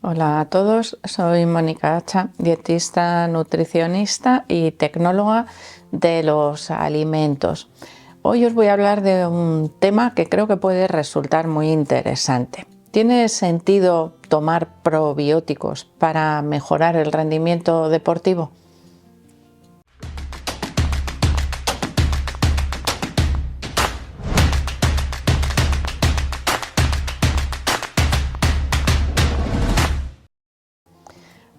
Hola a todos, soy Mónica Hacha, dietista, nutricionista y tecnóloga de los alimentos. Hoy os voy a hablar de un tema que creo que puede resultar muy interesante. ¿Tiene sentido tomar probióticos para mejorar el rendimiento deportivo?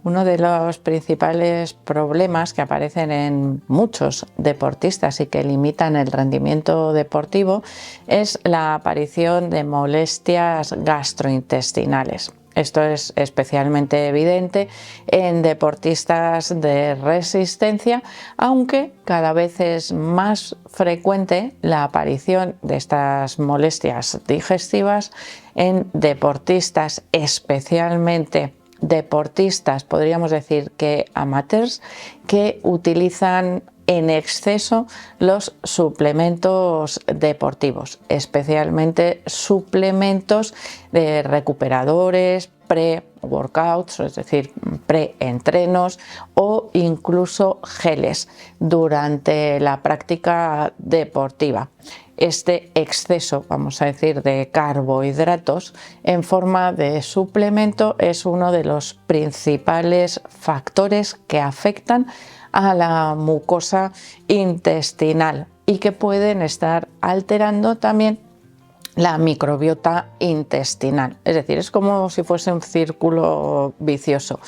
Uno de los principales problemas que aparecen en muchos deportistas y que limitan el rendimiento deportivo es la aparición de molestias gastrointestinales. Esto es especialmente evidente en deportistas de resistencia, aunque cada vez es más frecuente la aparición de estas molestias digestivas en deportistas, especialmente deportistas, podríamos decir que amateurs, que utilizan en exceso los suplementos deportivos, especialmente suplementos de recuperadores, pre-workouts, es decir, pre-entrenos o incluso geles durante la práctica deportiva. Este exceso, vamos a decir, de carbohidratos en forma de suplemento es uno de los principales factores que afectan a la mucosa intestinal y que pueden estar alterando también la microbiota intestinal. Es decir, es como si fuese un círculo vicioso.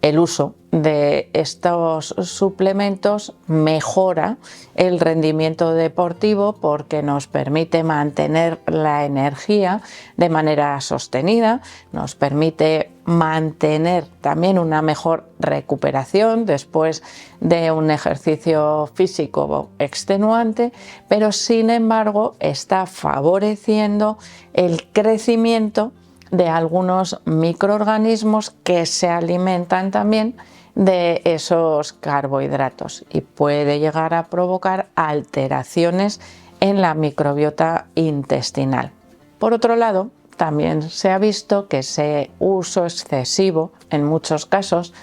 El uso de estos suplementos mejora el rendimiento deportivo porque nos permite mantener la energía de manera sostenida, nos permite mantener también una mejor recuperación después de un ejercicio físico extenuante, pero sin embargo está favoreciendo el crecimiento de algunos microorganismos que se alimentan también de esos carbohidratos y puede llegar a provocar alteraciones en la microbiota intestinal. Por otro lado, también se ha visto que ese uso excesivo, en muchos casos,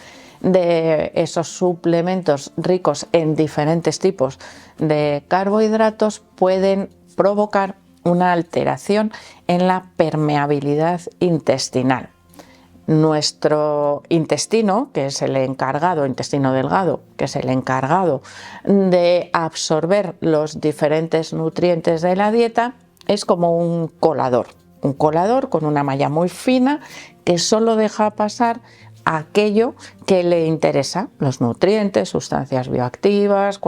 de esos suplementos ricos en diferentes tipos de carbohidratos pueden provocar una alteración en la permeabilidad intestinal. Nuestro intestino, que es el encargado, intestino delgado, que es el encargado de absorber los diferentes nutrientes de la dieta, es como un colador con una malla muy fina que solo deja pasar aquello que le interesa, los nutrientes, sustancias bioactivas,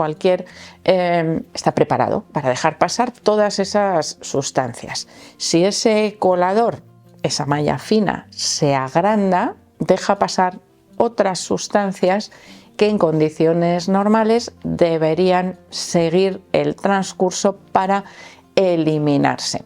está preparado para dejar pasar todas esas sustancias. Si ese colador, esa malla fina, se agranda, deja pasar otras sustancias que en condiciones normales deberían seguir el transcurso para eliminarse.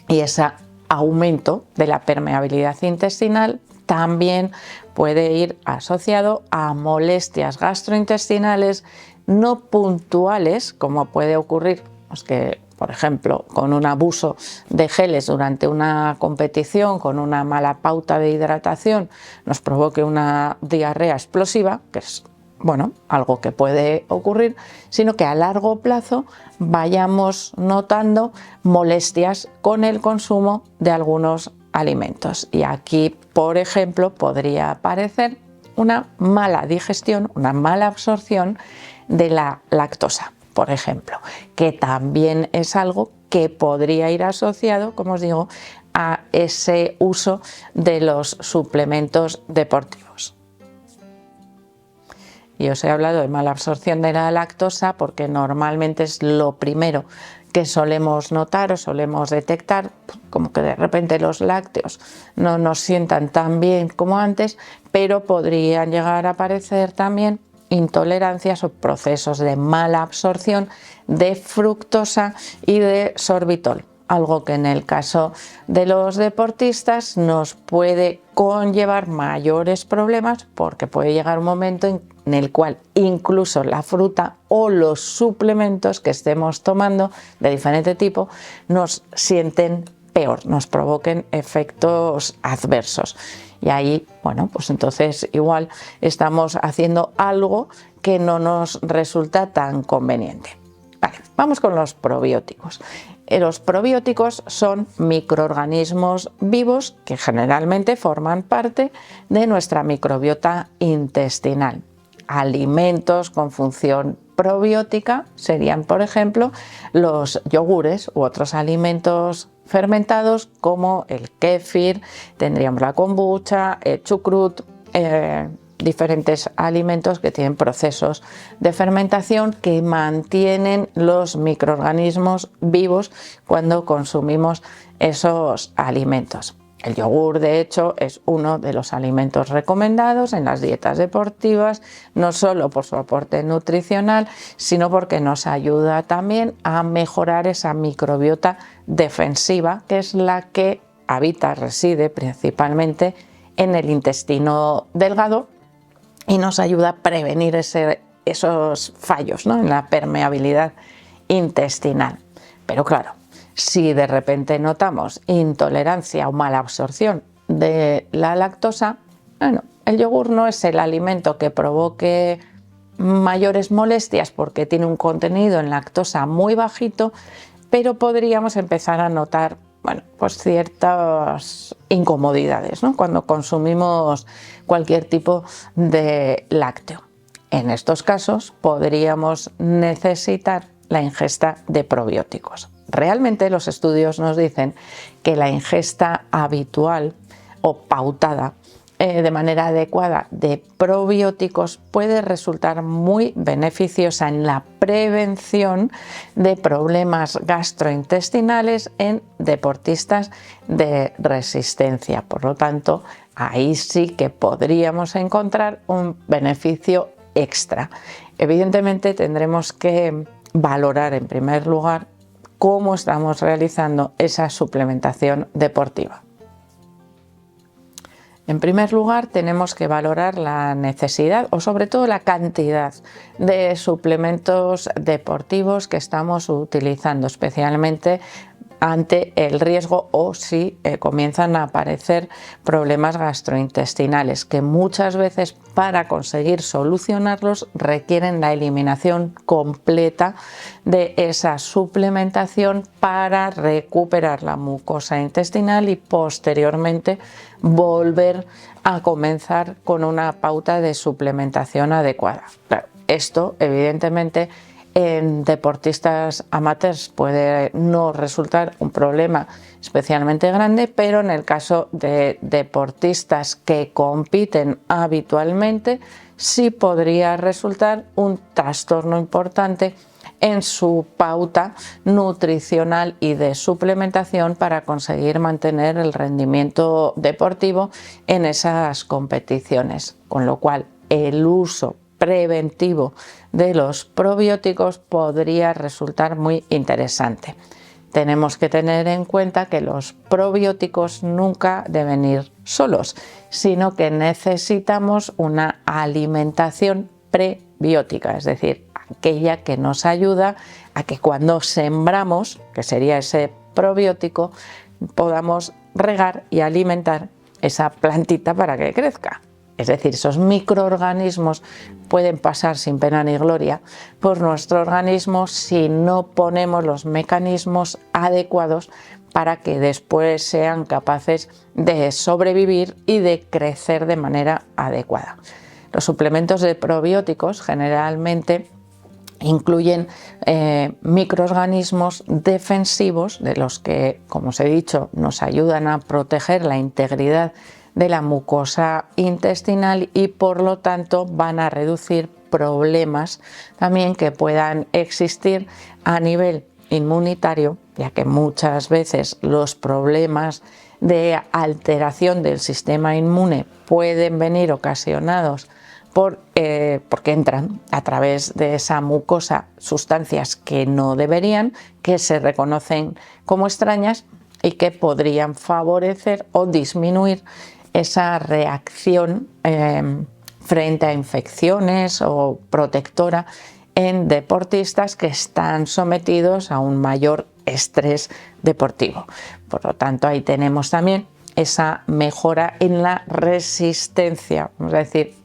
Y ese aumento de la permeabilidad intestinal también puede ir asociado a molestias gastrointestinales no puntuales, como puede ocurrir, que, por ejemplo, con un abuso de geles durante una competición, con una mala pauta de hidratación, nos provoque una diarrea explosiva, que es algo que puede ocurrir, sino que a largo plazo vayamos notando molestias con el consumo de algunos alimentos. Y aquí, por ejemplo, podría aparecer una mala digestión, una mala absorción de la lactosa, por ejemplo, que también es algo que podría ir asociado, como os digo, a ese uso de los suplementos deportivos. Y os he hablado de mala absorción de la lactosa porque normalmente es lo primero que solemos notar o solemos detectar, como que de repente los lácteos no nos sientan tan bien como antes, pero podrían llegar a aparecer también intolerancias o procesos de mala absorción de fructosa y de sorbitol, algo que en el caso de los deportistas nos puede conllevar mayores problemas porque puede llegar un momento en el cual incluso la fruta o los suplementos que estemos tomando de diferente tipo nos sienten peor, nos provoquen efectos adversos. Y ahí, bueno, pues entonces igual estamos haciendo algo que no nos resulta tan conveniente. Vale, vamos con los probióticos. Los probióticos son microorganismos vivos que generalmente forman parte de nuestra microbiota intestinal. Alimentos con función probiótica serían, por ejemplo, los yogures u otros alimentos fermentados como el kéfir, tendríamos la kombucha, el chucrut, diferentes alimentos que tienen procesos de fermentación que mantienen los microorganismos vivos cuando consumimos esos alimentos. El yogur, de hecho, es uno de los alimentos recomendados en las dietas deportivas, no solo por su aporte nutricional, sino porque nos ayuda también a mejorar esa microbiota defensiva, que es la que reside principalmente en el intestino delgado y nos ayuda a prevenir esos fallos, ¿no?, en la permeabilidad intestinal. Pero claro, si de repente notamos intolerancia o mala absorción de la lactosa, bueno, el yogur no es el alimento que provoque mayores molestias porque tiene un contenido en lactosa muy bajito, pero podríamos empezar a notar, bueno, pues ciertas incomodidades, ¿no?, cuando consumimos cualquier tipo de lácteo. En estos casos podríamos necesitar la ingesta de probióticos. Realmente los estudios nos dicen que la ingesta habitual o pautada de manera adecuada de probióticos puede resultar muy beneficiosa en la prevención de problemas gastrointestinales en deportistas de resistencia. Por lo tanto, ahí sí que podríamos encontrar un beneficio extra. Evidentemente tendremos que valorar en primer lugar cómo estamos realizando esa suplementación deportiva. En primer lugar, tenemos que valorar la necesidad o sobre todo la cantidad de suplementos deportivos que estamos utilizando, especialmente ante el riesgo o si comienzan a aparecer problemas gastrointestinales que muchas veces para conseguir solucionarlos requieren la eliminación completa de esa suplementación para recuperar la mucosa intestinal y posteriormente volver a comenzar con una pauta de suplementación adecuada. Claro, esto evidentemente en deportistas amateurs puede no resultar un problema especialmente grande, pero en el caso de deportistas que compiten habitualmente sí podría resultar un trastorno importante en su pauta nutricional y de suplementación para conseguir mantener el rendimiento deportivo en esas competiciones, con lo cual el uso preventivo de los probióticos podría resultar muy interesante. Tenemos que tener en cuenta que los probióticos nunca deben ir solos, sino que necesitamos una alimentación prebiótica, es decir, aquella que nos ayuda a que cuando sembramos, que sería ese probiótico, podamos regar y alimentar esa plantita para que crezca. Es decir, esos microorganismos pueden pasar sin pena ni gloria por nuestro organismo si no ponemos los mecanismos adecuados para que después sean capaces de sobrevivir y de crecer de manera adecuada. Los suplementos de probióticos generalmente incluyen microorganismos defensivos de los que, como os he dicho, nos ayudan a proteger la integridad de la mucosa intestinal y por lo tanto van a reducir problemas también que puedan existir a nivel inmunitario, ya que muchas veces los problemas de alteración del sistema inmune pueden venir ocasionados porque entran a través de esa mucosa sustancias que no deberían, que se reconocen como extrañas y que podrían favorecer o disminuir esa reacción frente a infecciones o protectora en deportistas que están sometidos a un mayor estrés deportivo. Por lo tanto, ahí tenemos también esa mejora en la resistencia, vamos a decir,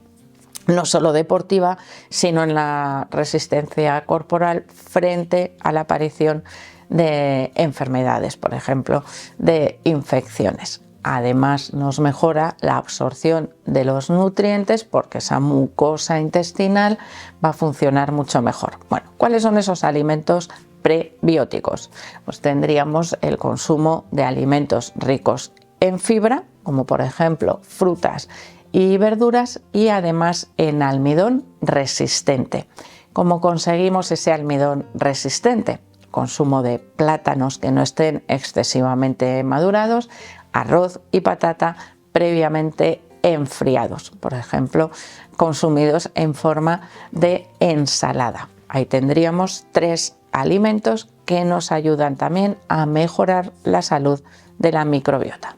no solo deportiva, sino en la resistencia corporal frente a la aparición de enfermedades, por ejemplo, de infecciones. Además, nos mejora la absorción de los nutrientes porque esa mucosa intestinal va a funcionar mucho mejor. Bueno, ¿cuáles son esos alimentos prebióticos? Pues tendríamos el consumo de alimentos ricos en fibra, como por ejemplo frutas y verduras, y además en almidón resistente. ¿Cómo conseguimos ese almidón resistente? Consumo de plátanos que no estén excesivamente madurados, arroz y patata previamente enfriados, por ejemplo, consumidos en forma de ensalada. Ahí tendríamos 3 alimentos que nos ayudan también a mejorar la salud de la microbiota.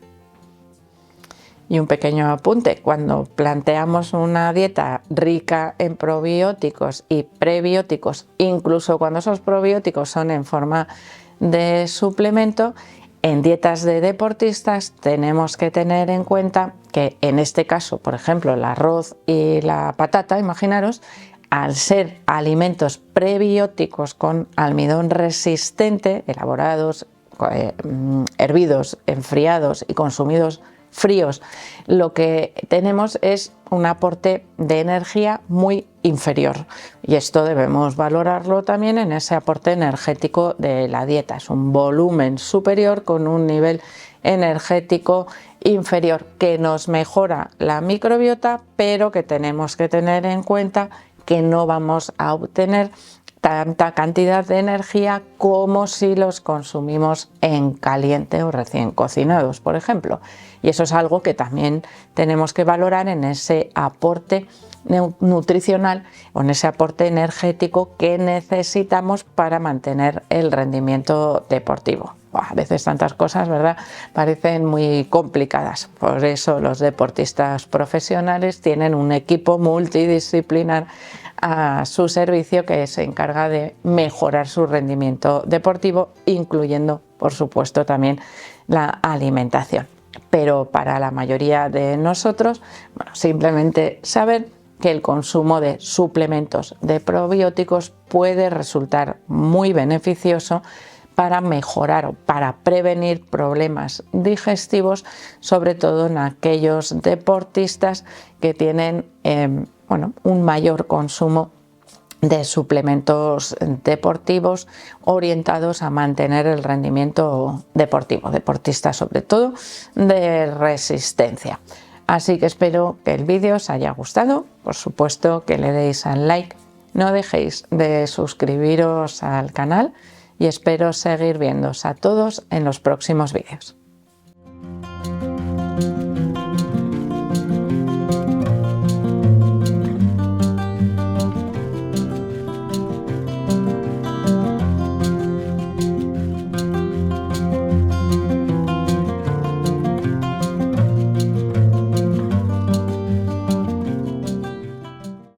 Y un pequeño apunte, cuando planteamos una dieta rica en probióticos y prebióticos, incluso cuando esos probióticos son en forma de suplemento, en dietas de deportistas tenemos que tener en cuenta que en este caso, por ejemplo, el arroz y la patata, imaginaros, al ser alimentos prebióticos con almidón resistente, elaborados, hervidos, enfriados y consumidos fríos, lo que tenemos es un aporte de energía muy inferior, y esto debemos valorarlo también en ese aporte energético de la dieta. Es un volumen superior con un nivel energético inferior que nos mejora la microbiota, pero que tenemos que tener en cuenta que no vamos a obtener tanta cantidad de energía como si los consumimos en caliente o recién cocinados, por ejemplo. Y eso es algo que también tenemos que valorar en ese aporte nutricional o en ese aporte energético que necesitamos para mantener el rendimiento deportivo. A veces tantas cosas, ¿verdad?, parecen muy complicadas. Por eso los deportistas profesionales tienen un equipo multidisciplinar a su servicio que se encarga de mejorar su rendimiento deportivo, incluyendo, por supuesto, también la alimentación. Pero para la mayoría de nosotros, bueno, simplemente saber que el consumo de suplementos de probióticos puede resultar muy beneficioso para mejorar o para prevenir problemas digestivos, sobre todo en aquellos deportistas que tienen un mayor consumo de suplementos deportivos orientados a mantener el rendimiento deportivo, deportistas sobre todo de resistencia. Así que espero que el vídeo os haya gustado, por supuesto que le deis al like, no dejéis de suscribiros al canal y espero seguir viéndoos a todos en los próximos vídeos.